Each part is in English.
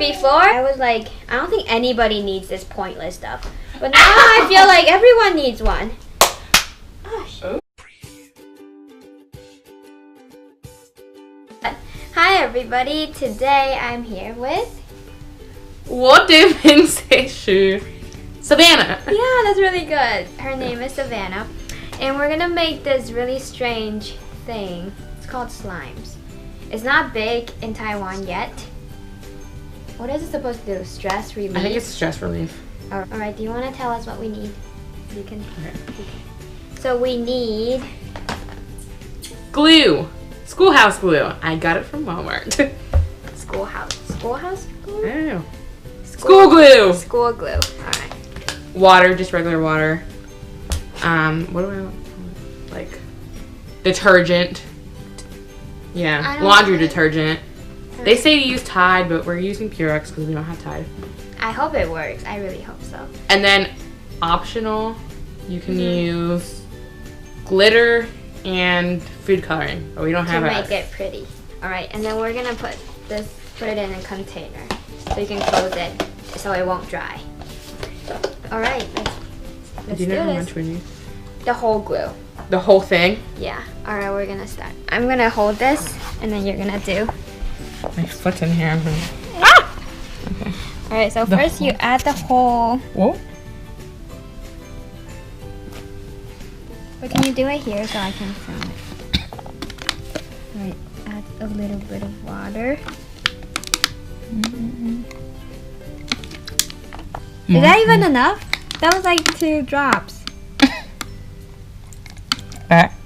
Before, I was like, I don't think anybody needs this pointless stuff. But now I feel like everyone needs one. Oh. Hi everybody, today I'm here with... Savannah. Yeah, that's really good. Her name is Savannah. And we're gonna make this really strange thing. It's called slimes. It's not big in Taiwan yet. What is it supposed to do? Stress relief? I think it's stress relief. Alright, do you want to tell us what we need? You can. Okay. So we need... Glue. Schoolhouse glue. I got it from Walmart. Schoolhouse glue? I don't know. School glue. School glue. Alright. Water, just regular water. What do I want? Like detergent. Yeah, laundry detergent. They say to use Tide, but we're using Purex because we don't have Tide. I hope it works. I really hope so. And then optional, you can use glitter and food coloring, but we don't have it. To make it pretty. Alright, and then we're gonna put it in a container so you can close it so it won't dry. Alright, let's do how this. much we need? The whole glue. The whole thing? Yeah. Alright, we're gonna start. I'm gonna hold this and then you're gonna do. My foot's in here. Ah! Okay. Alright, so first you add the whole. Whoa. But can you do it here so I can film it? Alright, add a little bit of water. Is that even enough? That was like 2 drops.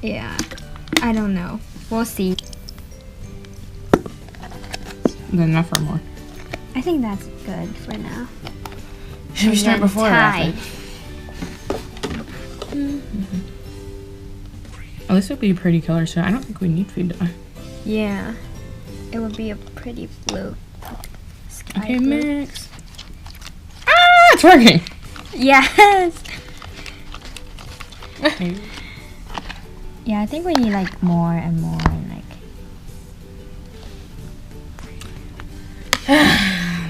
Yeah. I don't know. We'll see. Is that enough or more? I think that's good for now. Should we start before or after? Oh, this would be a pretty color, so I don't think we need food dye. Yeah. It would be a pretty blue. Okay, mix. Ah, it's working. Yes. Yeah, I think we need like more and more and like.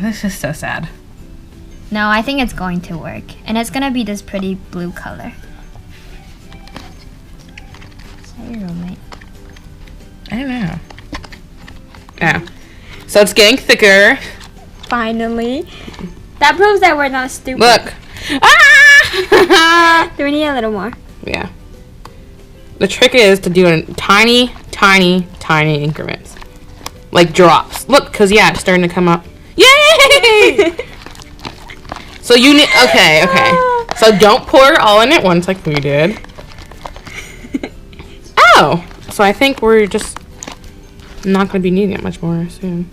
This is so sad. No, I think it's going to work, and it's gonna be this pretty blue color. Is that your roommate? I don't know. Oh, so it's getting thicker. Finally, that proves that we're not stupid. Look. Ah! Do we need a little more? Yeah. The trick is to do it in tiny, tiny, tiny increments. Like drops. Look, because, yeah, it's starting to come up. Yay! So you need... Okay. So don't pour it all in at once like we did. Oh! So I think we're just not going to be needing it much more soon.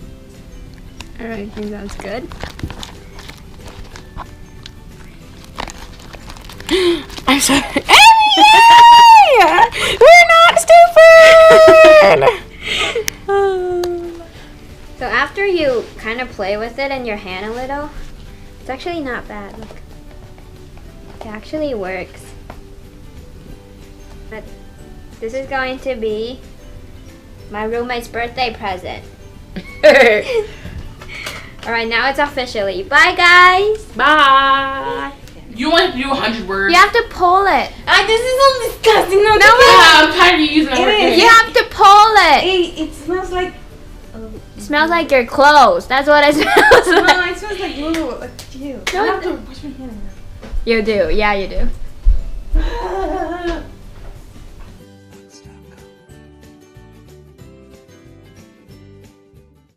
Alright, I think that's good. I'm sorry. We're not stupid! So after you kind of play with it in your hand a little, it's actually not bad. Look. It actually works. But this is going to be my roommate's birthday present. Alright, now it's officially. Bye, guys! Bye! You want to do 100 words? You have to pull it. This is so disgusting. No, I'm tired of using it. You have to pull it. It smells like... It smells like your clothes. That's what it smells like. No, it smells like glue. Like you. No, I have to wash my hands. You do. Yeah, you do.